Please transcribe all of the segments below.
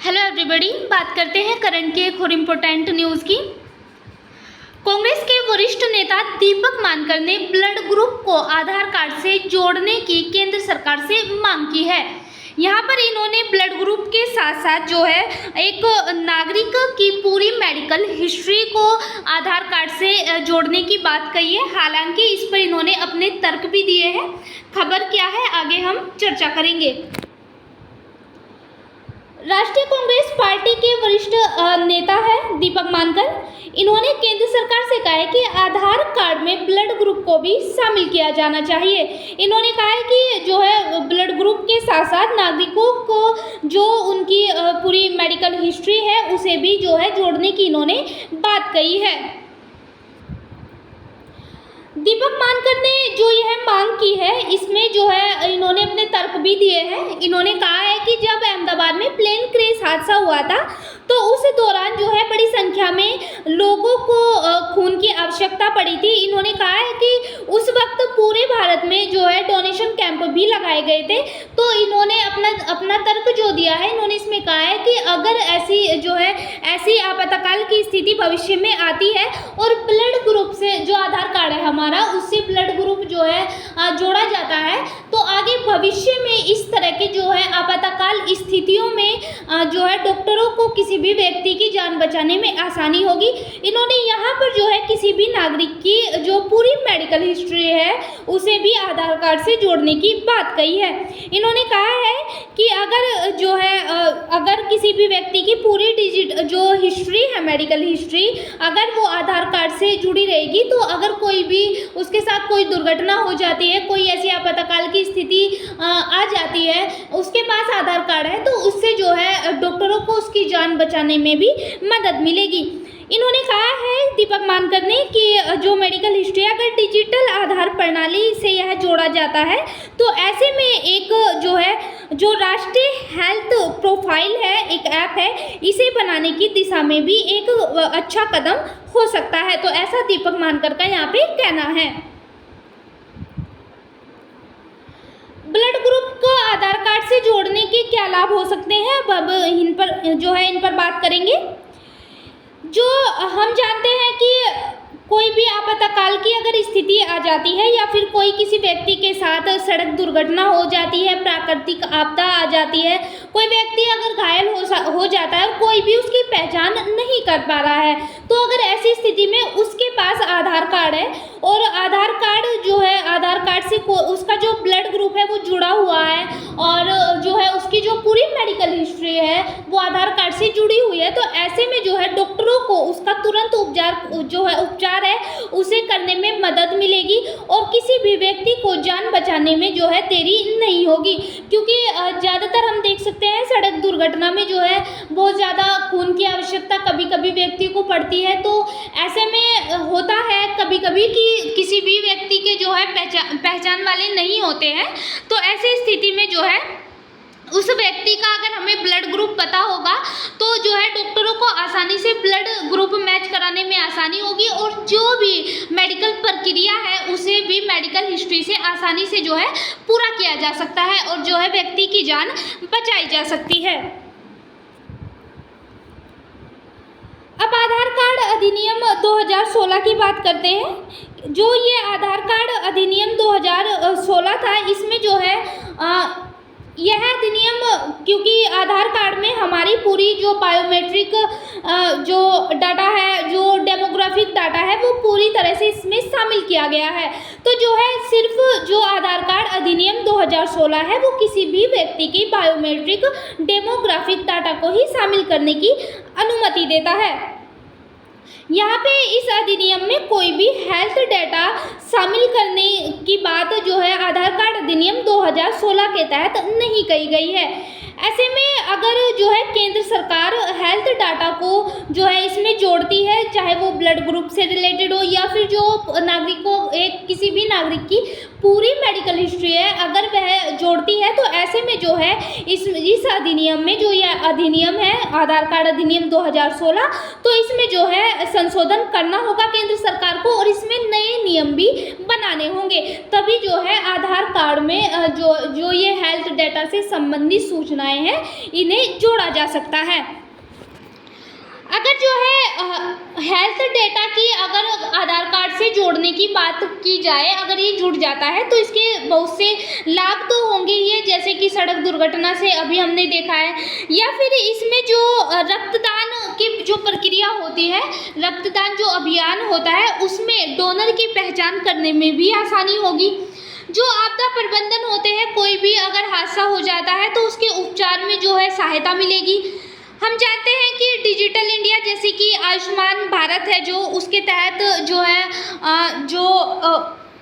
Hello everybody, बात करते हैं करंट की एक और इम्पोर्टेंट न्यूज़ की। कांग्रेस के वरिष्ठ नेता दीपक मानकर ने ब्लड ग्रुप को आधार कार्ड से जोड़ने की केंद्र सरकार से मांग की है। यहाँ पर इन्होंने ब्लड ग्रुप के साथ साथ जो है एक नागरिक की पूरी मेडिकल हिस्ट्री को आधार कार्ड से जोड़ने की बात कही है। हालांकि इस पर इन्होंने अपने तर्क भी दिए हैं। खबर क्या है, आगे हम चर्चा करेंगे। राष्ट्रीय कांग्रेस पार्टी के वरिष्ठ नेता है दीपक मानकर। इन्होंने केंद्र सरकार से कहा है कि आधार कार्ड में ब्लड ग्रुप को भी शामिल किया जाना चाहिए। इन्होंने कहा है कि जो है ब्लड ग्रुप के साथ साथ नागरिकों को जो उनकी पूरी मेडिकल हिस्ट्री है उसे भी जो है जोड़ने की इन्होंने बात कही है। दीपक मानकर ने जो यह मांग की है इसमें जो है इन्होंने अपने तर्क भी दिए हैं। इन्होंने कहा है कि जब अहमदाबाद में प्लेन क्रैश हादसा हुआ था तो उस दौरान जो है बड़ी संख्या में लोगों को खून की आवश्यकता पड़ी थी। इन्होंने कहा है कि उस वक्त पूरे भारत में जो है डोनेशन कैंप भी लगाए गए थे। तो इन्होंने अपना तर्क जो दिया है, इन्होंने इसमें कहा है कि अगर ऐसी आपातकाल की स्थिति भविष्य में आती है और ब्लड ग्रुप से जो आधार कार्ड है हमारा उससे ब्लड ग्रुप जो है जोड़ा जाता है तो आगे भविष्य में इस तरह के जो है आपातकाल स्थितियों में जो है डॉक्टरों को किसी भी व्यक्ति की जान बचाने में आसानी होगी। इन्होंने यहाँ पर जो है किसी भी नागरिक की जो पूरी मेडिकल हिस्ट्री है उसे भी आधार कार्ड से जोड़ने की बात कही है। इन्होंने कहा है कि अगर किसी भी व्यक्ति की पूरी जो हिस्ट्री है मेडिकल हिस्ट्री अगर वो आधार कार्ड से जुड़ी रहेगी तो अगर कोई भी उसके साथ कोई दुर्घटना हो जाती है, कोई ऐसी आपातकाल की स्थिति आ जाती है, उसके पास आधार कार्ड है तो उससे जो है डॉक्टरों को उसकी जान बचाने में भी मदद मिलेगी। इन्होंने कहा है दीपक मानकर ने कि जो मेडिकल हिस्ट्री अगर डिजिटल आधार प्रणाली से यह जोड़ा जाता है तो ऐसे में एक जो राष्ट्रीय हेल्थ प्रोफाइल है, एक ऐप है, इसे बनाने की दिशा में भी एक अच्छा कदम हो सकता है। तो ऐसा दीपक मानकर का यहाँ पे कहना है। ब्लड ग्रुप को आधार कार्ड से जोड़ने के क्या लाभ हो सकते हैं, अब इन पर बात करेंगे। जो हम जानते हैं कि कोई भी आपातकाल की अगर स्थिति आ जाती है या फिर कोई किसी व्यक्ति के साथ सड़क दुर्घटना हो जाती है, प्राकृतिक आपदा आ जाती है, कोई व्यक्ति अगर घायल हो जाता है और कोई भी उसकी पहचान नहीं कर पा रहा है तो अगर ऐसी स्थिति में उसके पास आधार कार्ड है और आधार कार्ड से उसका जो ब्लड ग्रुप है वो जुड़ा हुआ है और जो है उसकी जो पूरी मेडिकल हिस्ट्री है वो आधार कार्ड से जुड़ी हुई है तो ऐसे में जो है डॉक्टरों को उसका तुरंत उपचार है उसे करने में मदद मिलेगी और किसी भी व्यक्ति को जान बचाने में जो है देरी नहीं होगी। क्योंकि ज़्यादातर हम देख सकते हैं सड़क दुर्घटना में जो है बहुत ज़्यादा खून की आवश्यकता कभी कभी व्यक्ति को पड़ती है। तो ऐसे में होता है कभी कभी कि किसी भी व्यक्ति के जो है पहचान वाले नहीं होते हैं तो ऐसी स्थिति में जो है उस व्यक्ति का अगर हमें ब्लड ग्रुप पता होगा तो जो है डॉक्टरों को आसानी से ब्लड ग्रुप मैच कराने में आसानी होगी और जो भी मेडिकल प्रक्रिया है उसे भी मेडिकल हिस्ट्री से आसानी से जो है पूरा किया जा सकता है और जो है व्यक्ति की जान बचाई जा सकती है। अब आधार कार्ड अधिनियम 2016 की बात करते हैं। जो ये आधार कार्ड अधिनियम 2016 था इसमें जो है यह अधिनियम क्योंकि आधार कार्ड में हमारी पूरी जो बायोमेट्रिक जो डाटा है, जो डेमोग्राफिक डाटा है वो पूरी तरह से इसमें शामिल किया गया है। तो जो है सिर्फ जो आधार कार्ड अधिनियम 2016 है वो किसी भी व्यक्ति की बायोमेट्रिक डेमोग्राफिक डाटा को ही शामिल करने की अनुमति देता है। यहाँ पे इस अधिनियम में कोई भी हेल्थ डेटा शामिल करने की बात जो है आधार कार्ड अधिनियम 2016 के तहत नहीं कही गई है। ऐसे में अगर जो है केंद्र सरकार हेल्थ डाटा को जो है इसमें जोड़ती है, चाहे वो ब्लड ग्रुप से रिलेटेड हो या फिर जो किसी भी नागरिक की पूरी मेडिकल हिस्ट्री है अगर वह जोड़ती है तो ऐसे में जो है इस अधिनियम में जो यह अधिनियम है आधार कार्ड अधिनियम 2016 तो इसमें जो है संशोधन करना होगा केंद्र सरकार को और इसमें नए नियम भी बनाने होंगे, तभी जो है आधार कार्ड में जो ये हेल्थ डेटा से संबंधित सूचनाएं हैं इन्हें जोड़ा जा सकता है। अगर जो है हेल्थ डेटा की अगर आधार कार्ड से जोड़ने की बात की जाए, अगर ये जुड़ जाता है तो इसके बहुत से लाभ तो होंगे ही, जैसे कि सड़क दुर्घटना से अभी हमने देखा है, या फिर इसमें जो रक्तदान की जो प्रक्रिया होती है, रक्तदान जो अभियान होता है, उसमें डोनर की पहचान करने में भी आसानी होगी। जो आपदा प्रबंधन होते हैं, कोई भी अगर हादसा हो जाता है तो उसके उपचार में जो है सहायता मिलेगी। हम जानते हैं कि डिजिटल इंडिया जैसे कि आयुष्मान भारत है, जो उसके तहत जो है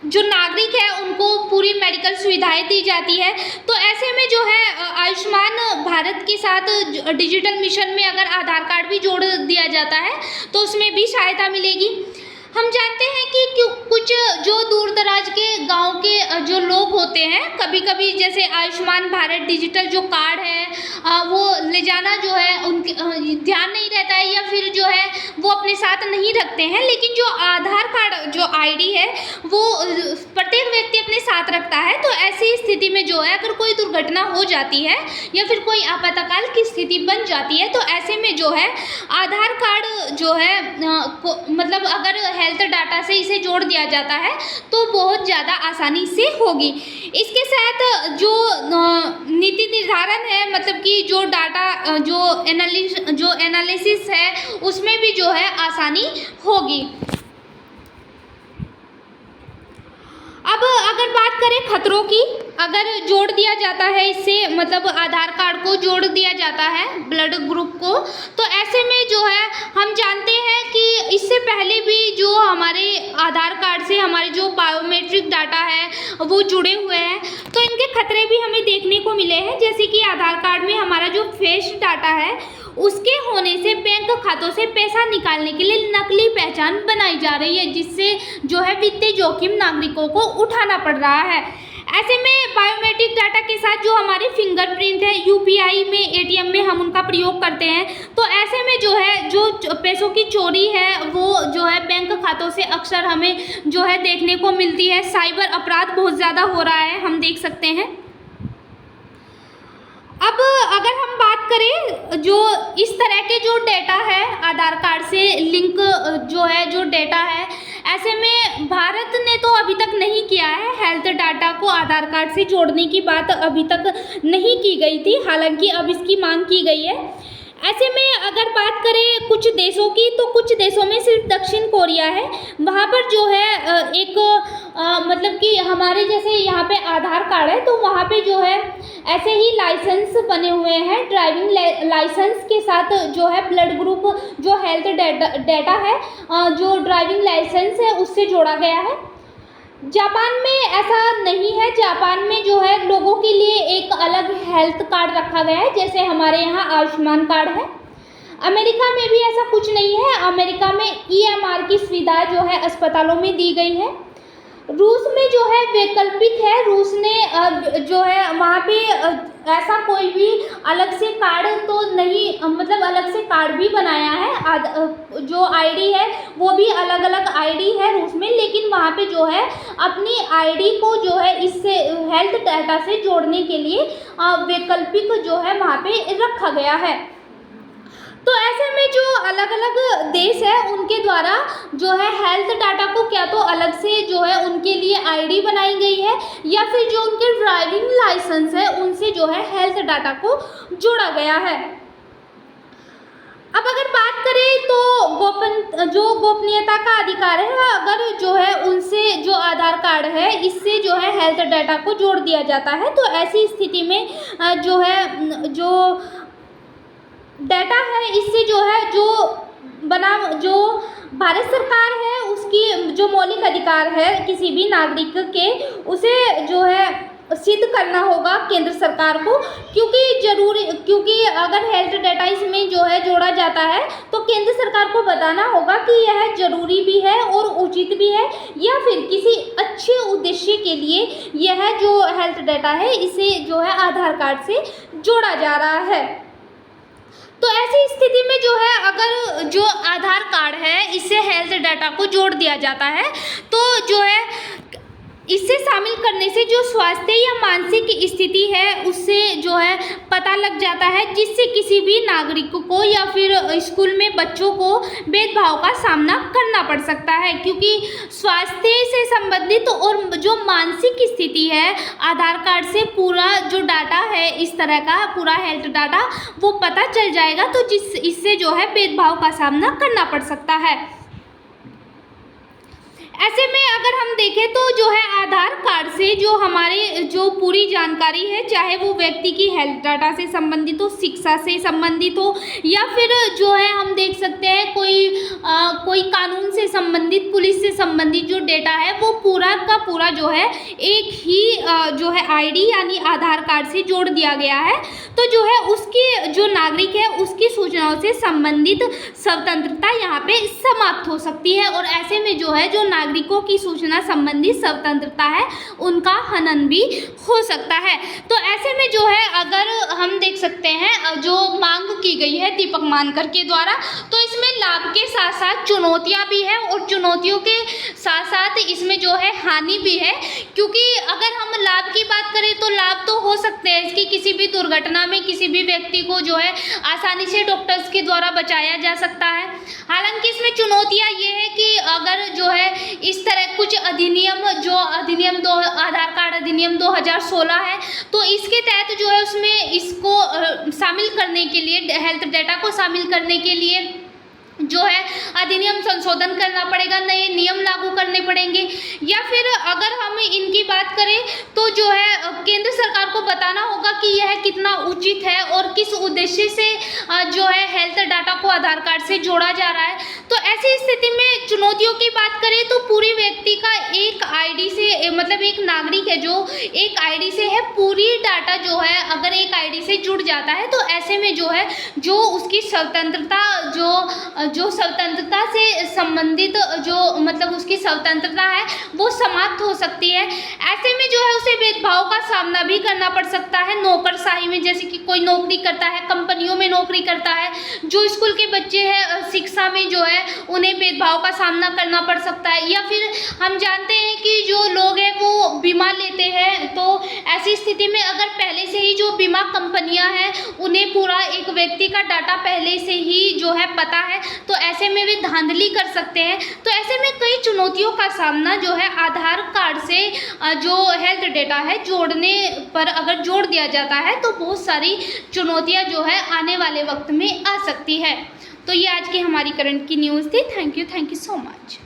जो नागरिक है उनको पूरी मेडिकल सुविधाएं दी जाती है। तो ऐसे में जो है आयुष्मान भारत के साथ डिजिटल मिशन में अगर आधार कार्ड भी जोड़ दिया जाता है तो उसमें भी सहायता मिलेगी। हम जानते हैं कि कुछ जो दूर दराज के गांव के जो लोग होते हैं, कभी कभी जैसे आयुष्मान भारत डिजिटल जो कार्ड है वो ले जाना जो है उनके ध्यान नहीं रहता है, या फिर जो है वो अपने साथ नहीं रखते हैं, लेकिन जो आधार कार्ड जो आईडी है वो प्रत्येक व्यक्ति अपने साथ रखता है। तो ऐसी स्थिति में जो है अगर कोई दुर्घटना हो जाती है या फिर कोई आपातकाल की स्थिति बन जाती है, तो ऐसे में जो है आधार कार्ड जो है मतलब अगर हेल्थ डाटा से इसे जोड़ दिया जाता है तो बहुत ज़्यादा आसानी से होगी। इसके साथ जो नीति निर्धारण है, मतलब कि जो डाटा जो एनालिसिस है, उसमें भी जो है आसानी होगी। अब अगर बात करें खतरों की, अगर जोड़ दिया जाता है इससे, मतलब आधार कार्ड को जोड़ दिया जाता है ब्लड ग्रुप को, तो ऐसे में जो है हम जानते हैं कि इससे पहले भी जो हमारे आधार कार्ड से हमारे जो बायोमेट्रिक डाटा है वो जुड़े हुए हैं, तो इनके खतरे भी हमें देखने को मिले हैं। जैसे कि आधार कार्ड में हमारा जो फेस डाटा है उसके होने से बैंक खातों से पैसा निकालने के लिए नकली पहचान बनाई जा रही है, जिससे जो है वित्तीय जोखिम नागरिकों को उठाना पड़ रहा है। ऐसे में बायोमेट्रिक डाटा के साथ जो हमारे फिंगरप्रिंट है, यूपीआई में, एटीएम में हम उनका प्रयोग करते हैं, तो ऐसे में जो है जो पैसों की चोरी है वो जो है बैंक खातों से अक्सर हमें जो है देखने को मिलती है। साइबर अपराध बहुत ज़्यादा हो रहा है, हम देख सकते हैं। अब अगर हम बात करें जो इस तरह के जो डेटा है आधार कार्ड से लिंक जो है जो डेटा है, ऐसे में भारत ने तो अभी तक नहीं किया है, हेल्थ डाटा को आधार कार्ड से जोड़ने की बात अभी तक नहीं की गई थी, हालांकि अब इसकी मांग की गई है। ऐसे में अगर बात करें कुछ देशों की, तो कुछ देशों में सिर्फ दक्षिण कोरिया है, वहाँ पर जो है एक मतलब कि हमारे जैसे यहाँ पे आधार कार्ड है तो वहाँ पे जो है ऐसे ही लाइसेंस बने हुए हैं, ड्राइविंग लाइसेंस के साथ जो है ब्लड ग्रुप जो हेल्थ डेटा है जो ड्राइविंग लाइसेंस है उससे जोड़ा गया है। जापान में ऐसा नहीं है, जापान में जो है लोगों के लिए एक अलग हेल्थ कार्ड रखा गया है, जैसे हमारे यहाँ आयुष्मान कार्ड है। अमेरिका में भी ऐसा कुछ नहीं है, अमेरिका में EMR की सुविधा जो है अस्पतालों में दी गई है। रूस में जो है वैकल्पिक है, रूस ने जो है वहाँ पे ऐसा कोई भी अलग से कार्ड तो नहीं, मतलब अलग से कार्ड भी बनाया है, जो आईडी है वो भी अलग अलग आईडी है रूस में, लेकिन वहाँ पे जो है अपनी आईडी को जो है इससे हेल्थ डाटा से जोड़ने के लिए वैकल्पिक जो है वहाँ पे रखा गया है। तो ऐसे में जो अलग अलग देश है उनके द्वारा जो है हेल्थ डाटा को क्या तो अलग से जो है उनके लिए आईडी बनाई गई है, या फिर जो उनके ड्राइविंग लाइसेंस है उनसे जो है हेल्थ डाटा को जोड़ा गया है। अब अगर बात करें तो जो गोपनीयता का अधिकार है, अगर जो है उनसे जो आधार कार्ड है इससे जो है हेल्थ डाटा को जोड़ दिया जाता है, तो ऐसी स्थिति में जो है जो डाटा है इससे जो है जो भारत सरकार है उसकी जो मौलिक अधिकार है किसी भी नागरिक के, उसे जो है सिद्ध करना होगा केंद्र सरकार को, क्योंकि अगर हेल्थ डाटा इसमें जो है जोड़ा जाता है तो केंद्र सरकार को बताना होगा कि यह जरूरी भी है और उचित भी है, या फिर किसी अच्छे उद्देश्य के लिए यह जो हेल्थ डाटा है इसे जो है आधार कार्ड से जोड़ा जा रहा है। तो ऐसी स्थिति में जो है अगर जो आधार कार्ड है इससे हेल्थ डाटा को जोड़ दिया जाता है तो जो है इसे शामिल करने से जो स्वास्थ्य या मानसिक स्थिति है उससे जो है पता लग जाता है, जिससे किसी भी नागरिक को या फिर स्कूल में बच्चों को भेदभाव का सामना करना पड़ सकता है, क्योंकि स्वास्थ्य से संबंधित और जो मानसिक स्थिति है आधार कार्ड से पूरा जो डाटा है, इस तरह का पूरा हेल्थ डाटा वो पता चल जाएगा, तो इससे जो है भेदभाव का सामना करना पड़ सकता है। ऐसे में अगर हम देखें तो जो है आधार कार्ड से जो हमारे जो पूरी जानकारी है, चाहे वो व्यक्ति की हेल्थ डाटा से संबंधित हो, शिक्षा से संबंधित हो, या फिर जो है हम देख सकते हैं कोई कानून से संबंधित, पुलिस से संबंधित जो डेटा है वो पूरा का पूरा जो है एक ही जो है आईडी यानी आधार कार्ड से जोड़ दिया गया है। तो जो है उसकी जो नागरिक है उसकी सूचनाओं से संबंधित स्वतंत्रता यहाँ पे समाप्त हो सकती है, और ऐसे में जो है जो नागरिकों की सूचना संबंधी स्वतंत्रता है उनका हनन भी हो सकता है। तो ऐसे में जो है अगर हम देख सकते हैं जो मांग की गई है दीपक मानकर के द्वारा, तो इसमें लाभ के साथ साथ चुनौतियां भी है, और चुनौतियों के साथ साथ इसमें जो है हानि भी है, क्योंकि अगर हम लाभ की बात करें तो लाभ तो हो सकते हैं इसकी, किसी भी दुर्घटना में किसी भी व्यक्ति को जो है आसानी से डॉक्टर्स के द्वारा बचाया जा सकता है। हालांकि इसमें चुनौतियां ये है कि अगर जो है इस तरह कुछ अधिनियम आधार कार्ड अधिनियम 2016 है, तो इसके तहत जो है उसमें इसको शामिल करने के लिए, हेल्थ डेटा को शामिल करने के लिए जो है अधिनियम संशोधन करना पड़ेगा, नए नियम लागू करने पड़ेंगे, या फिर अगर हम इनकी बात करें तो जो है केंद्र सरकार को बताना होगा कि यह कितना उचित है और किस उद्देश्य से जो है हेल्थ डाटा को आधार कार्ड से जोड़ा जा रहा है। तो ऐसी स्थिति में चुनौतियों की बात करें तो पूरी व्यक्ति का एक आईडी से, मतलब एक नागरिक है जो एक आईडी से है, पूरी डाटा जो है अगर एक आईडी से जुड़ जाता है तो ऐसे में जो है जो उसकी स्वतंत्रता जो स्वतंत्रता से संबंधित जो मतलब उसकी स्वतंत्रता है वो समाप्त हो सकती है। ऐसे में जो है उसे भेदभाव का सामना भी करना पड़ सकता है नौकरशाही में, जैसे कि कोई नौकरी करता है, कंपनियों में नौकरी करता है, जो स्कूल के बच्चे हैं शिक्षा में जो है उन्हें भेदभाव का सामना करना पड़ सकता है। या फिर हम जानते हैं कि जो लोग हैं वो बीमा लेते हैं, तो ऐसी स्थिति में अगर पहले से ही जो बीमा कंपनियां हैं उन्हें पूरा एक व्यक्ति का डाटा पहले से ही जो है पता है, तो ऐसे में वे धांधली कर सकते हैं। तो ऐसे में कई चुनौतियों का सामना जो है आधार कार्ड से जो हेल्थ डेटा है जोड़ने पर अगर जोड़ दिया जाता है तो बहुत सारी चुनौतियां जो है आने वाले वक्त में आ सकती है। तो ये आज की हमारी करंट की न्यूज़ थी। Thank you so much.